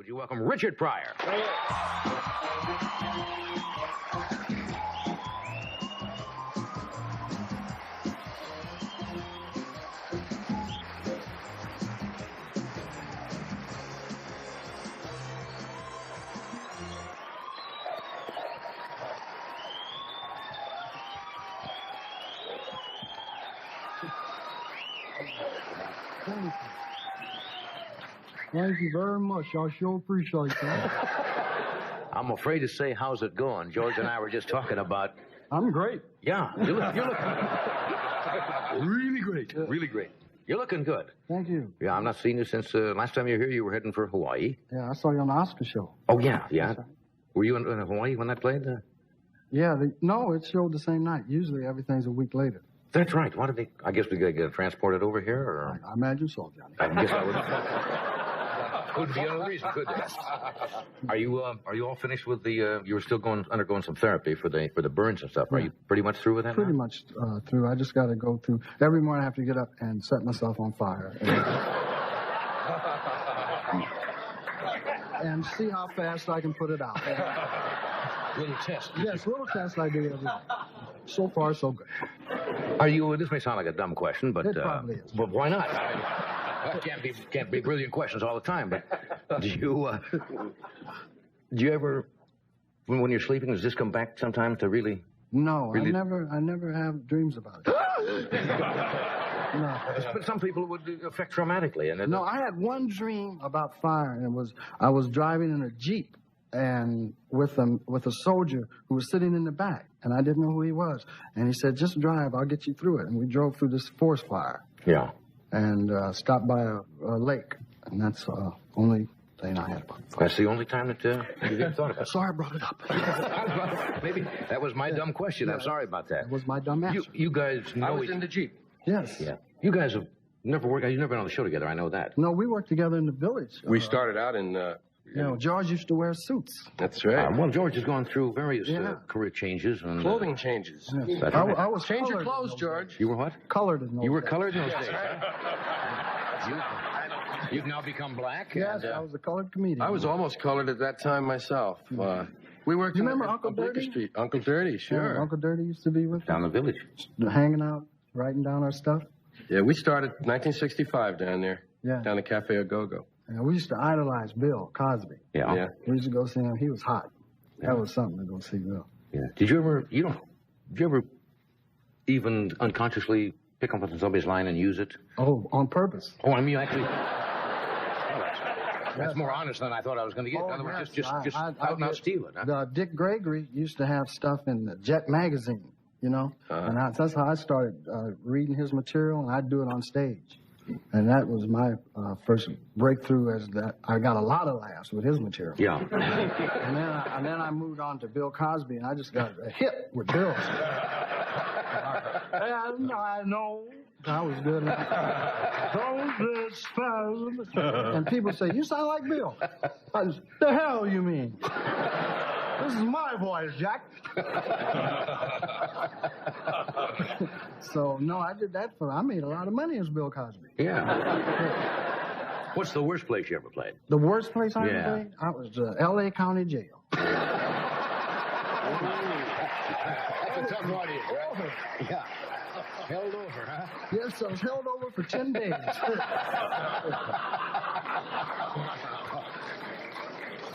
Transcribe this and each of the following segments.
Would you welcome Richard Pryor? Thank you very much. I sure appreciate that. I'm afraid to say, how's it going? George and I were just talking about... I'm great. Yeah, you look really great. Really great. You're looking good. Thank you. Yeah, I've not seen you since last time you were here. You were heading for Hawaii. Yeah, I saw you on the Oscar show. Oh, yeah. Were you in Hawaii when that played? Yeah, no, it showed the same night. Usually everything's a week later. That's right. Why did they... I guess we got to get it transported over here, or... I imagine so, Johnny. I guess I would... Couldn't be another reason, could there? Are you all finished with the? You were still undergoing some therapy for the burns and stuff. Are you pretty much through with that? Pretty much through. I just got to go through. Every morning I have to get up and set myself on fire and see how fast I can put it out. Little test. Yes, little test I do every day. So far, so good. Are you? This may sound like a dumb question, but it probably is. But why not? Can't be brilliant questions all the time. But do you ever, when you're sleeping, does this come back sometime to really? No, really... I never have dreams about it. No. But some people it would affect traumatically. And no, I had one dream about fire, and I was driving in a Jeep and with a soldier who was sitting in the back, and I didn't know who he was. And he said, "Just drive, I'll get you through it." And we drove through this forest fire. Yeah. And stopped by a lake, and that's the only thing I had about fire. That's the only time that you even thought about it. Sorry I brought it up. Maybe that was my dumb question. I'm sorry about that. That was my dumb answer. You guys know I was in the Jeep. Yes. Yeah. You guys have never worked. You've never been on the show together. I know that. No, we worked together in the village. We started out in. George used to wear suits. That's right. Well, George has gone through various career changes and clothing changes. Yes. I was change your clothes, George. You were what? Colored in those You were days. colored in those days. You've now become black. Yes, and, I was a colored comedian. I was almost colored at that time myself. We worked. You remember on Uncle Bleecker Dirty? Street. Uncle Dirty, sure. Yeah, Uncle Dirty used to be with down the village, hanging out, writing down our stuff. Yeah, we started 1965 down there. Yeah. Down at Cafe Ogogo. And we used to idolize Bill Cosby. Yeah. We used to go see him. He was hot. That was something to go see Bill. Yeah. Did you ever even unconsciously pick up on somebody's line and use it? Oh, on purpose. Oh, I mean, actually. That's more honest than I thought I was going to get. In other words, just out and out steal it. Huh? Dick Gregory used to have stuff in the Jet magazine, you know, and that's how I started reading his material, and I'd do it on stage. And that was my first breakthrough, as that I got a lot of laughs with his material. Yeah. and then I moved on to Bill Cosby, and I just got a hit with Bill. I know. I was good. And people say, "You sound like Bill." I just, the hell you mean? This is my voice, Jack. So, no, I did that I made a lot of money as Bill Cosby. Yeah. What's the worst place you ever played? The worst place I ever played? I was L.A. County Jail. That's a tough audience, right? Yeah. Held over, huh? Yes, I was held over for 10 days.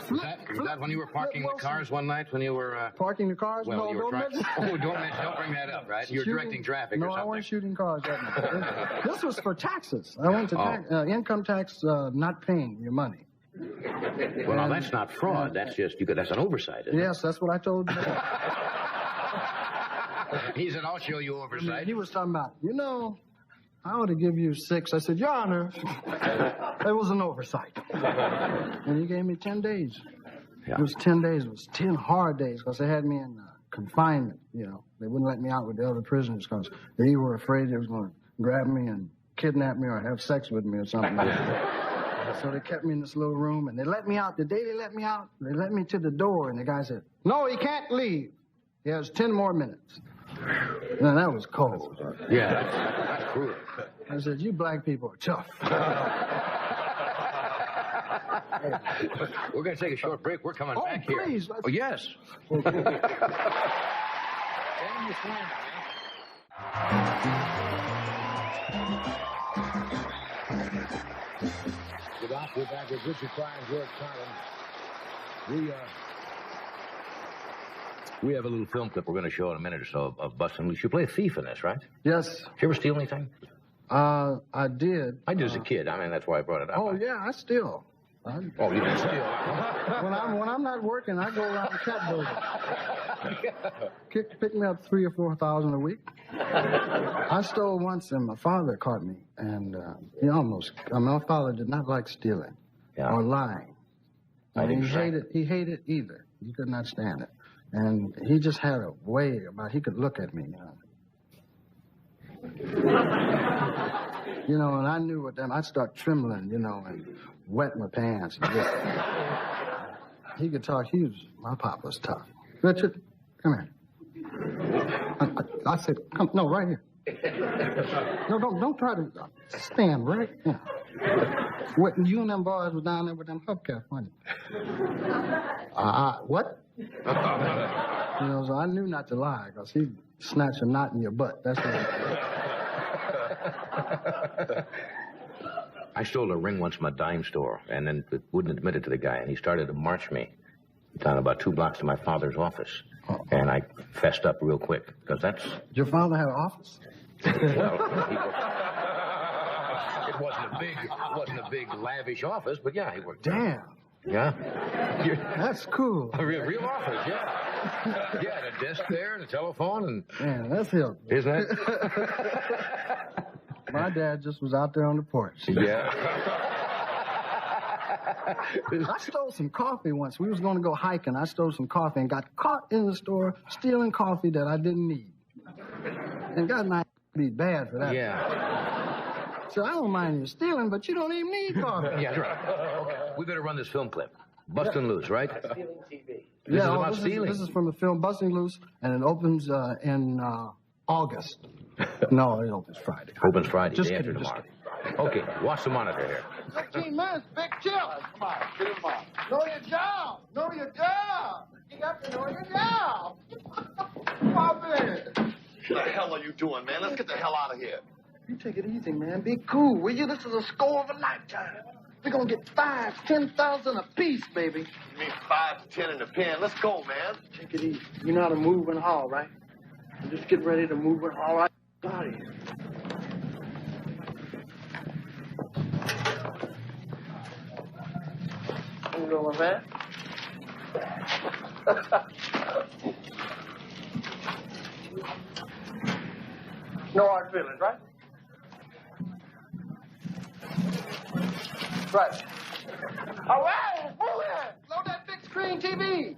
Was that when you were parking the cars one night when you were... Parking the cars? Well, no, you were don't mention... don't bring that up, right? You were directing traffic or something. No, I wasn't shooting cars that night. This was for taxes. I went to income tax not paying your money. Well, now that's not fraud. That's just, that's an oversight, isn't it? Yes, that's what I told you. He said, "I'll show you oversight." He was talking about, I ought to give you 6. I said, "Your Honor, it was an oversight." And he gave me 10 days. Yeah. It was 10 days. It was 10 hard days because they had me in confinement, They wouldn't let me out with the other prisoners because they were afraid they was going to grab me and kidnap me or have sex with me or something like that. So they kept me in this little room, and they let me out. The day they let me out, they let me to the door, and the guy said, "No, he can't leave. He has 10 more minutes." Now, that was cold. Yeah, that's cruel. I said, "You black people are tough." We're going to take a short break. We're coming back here. Please. Oh, yes. We're back with Richard Pryor and George Carlin. We have a little film clip we're going to show in a minute or so of busting loose. You play a thief in this, right? Yes. Did you ever steal anything? I did. I did as a kid. I mean, that's why I brought it up. Oh, yeah, I steal. Oh, you didn't steal. When I'm not working, I go around the cat building. Pick me up 3,000 or 4,000 a week. I stole once, and my father caught me, and my father did not like stealing or lying. And he hated either. He could not stand it, and he just had a way about he could look at me. And I knew with them, I'd start trembling, and wet my pants. And he could talk. My pop was tough. Richard, come here. I said, come, no, right here. No, don't try to stand right here. When you and them boys was down there with them hubcaps, wasn't it? What? So I knew not to lie, because he'd snatch a knot in your butt. That's what I stole a ring once from a dime store, and then wouldn't admit it to the guy, and he started to march me down about 2 blocks to my father's office. And I fessed up real quick, because that's... Your father had an office? Well, it wasn't a big, lavish office, but yeah, he worked. Damn. Yeah. That's cool. A real office, yeah. Yeah, and a desk there, and a telephone, and... Man, that's him. Isn't it? My dad just was out there on the porch. Yeah. I stole some coffee once. We was going to go hiking. I stole some coffee and got caught in the store stealing coffee that I didn't need. And God might be bad for that. Yeah. So I don't mind you stealing, but you don't even need coffee. Yeah, that's right. Okay. We better run this film clip. Bustin' Loose, right? Stealing TV. This is about stealing. This is from the film Busting Loose, and it opens in August. No, it opens Friday. Opens Friday, Just day kidding, after just tomorrow. Okay, watch the monitor here. 15 minutes, big chill. Come on, get him on. Know your job. Know your job. You got to know your job. Pop in. What the hell are you doing, man? Let's get the hell out of here. You take it easy, man. Be cool, will you? This is a score of a lifetime. We're gonna get 5,000, 10,000 apiece, baby. You mean 5 to 10 in the pen? Let's go, man. Take it easy. You know how to move and haul, right? Just get ready to move and haul right out of here. You know what, man? No hard feelings, right? Right. All right, move it. Load that big screen TV.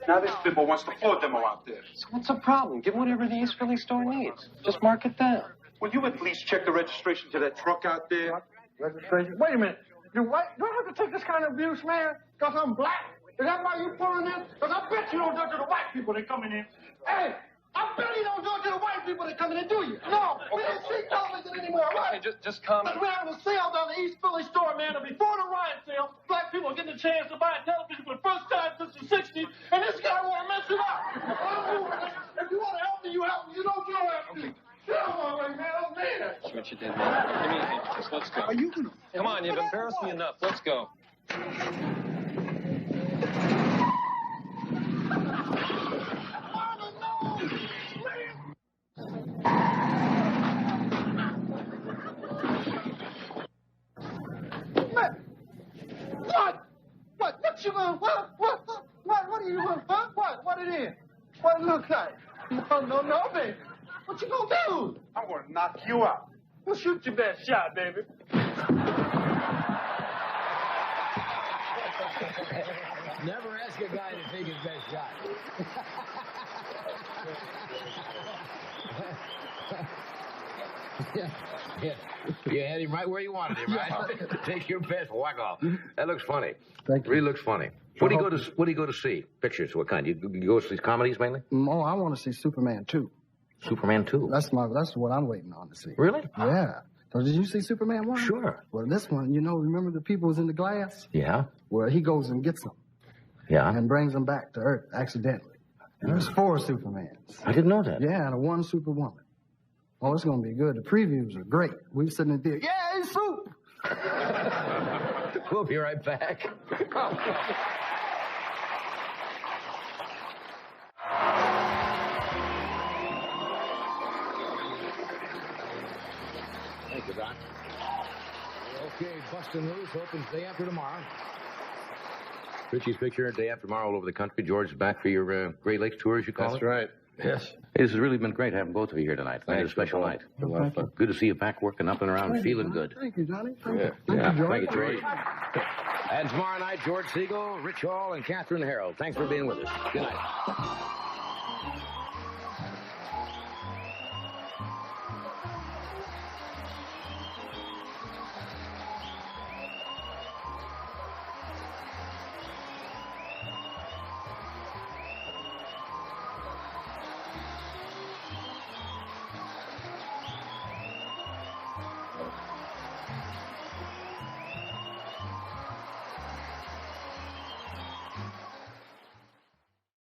Now this bimbo wants the floor demo out there. So what's the problem? Give him whatever the East Philly store needs. Just mark it down. Will you at least check the registration to that truck out there? Registration? Wait a minute. Do I have to take this kind of abuse, man? Because I'm black? Is that why you pulling in? Because I bet you don't do it to the white people that coming in. Hey, I bet you don't do it to the white people that coming in, do you? No, we don't see television anymore, right? Okay, just calm But we're having a sale down the East Philly store, man, and before the riot sale, black people are getting a chance to buy a television for the first time since the 60s, and this guy want to mess it up. If you want to help me, you help me. You don't go after me. Get out of my way, man. I'm mad. That's what you did, man. Give me a hand. Just let's go. Are you gonna... Come on, you've embarrassed me enough. Let's go. What you gonna, what are you gonna, huh? What it is? What it look like? No, baby. What you gonna do? I'm gonna knock you out. Well, shoot your best shot, baby. Never ask a guy to take his best shot. Yeah. You had him right where you wanted him, right? Take your best whack off. That looks funny. Thank you. Really looks funny. What do you go to see? Pictures? What kind? You go to see comedies mainly? Oh, I want to see Superman 2. Superman 2. That's what I'm waiting on to see. Really? Yeah. So did you see Superman 1? Sure. Well, this one, remember the people was in the glass? Yeah? Well, he goes and gets them Yeah? and brings them back to Earth accidentally. There's 4 Supermans. I didn't know that. Yeah, and 1 Superwoman. Oh, it's going to be good. The previews are great. We were sitting in there, yeah, it's soup! We'll be right back. Thank you, Doc. Okay, Bustin' Loose opens day after tomorrow. Richie's picture, day after tomorrow all over the country. George is back for your Great Lakes tour, as you call it. That's right. Yes. Hey, this has really been great having both of you here tonight. Thank you. A special night. Been a lot of fun. Good to see you back working up and around and feeling good. Thank you, Johnny. Thank Yeah. you. Thank you, George. Thank you, George. And tomorrow night, George Siegel, Rich Hall, and Catherine Harold. Thanks for being with us. Good night.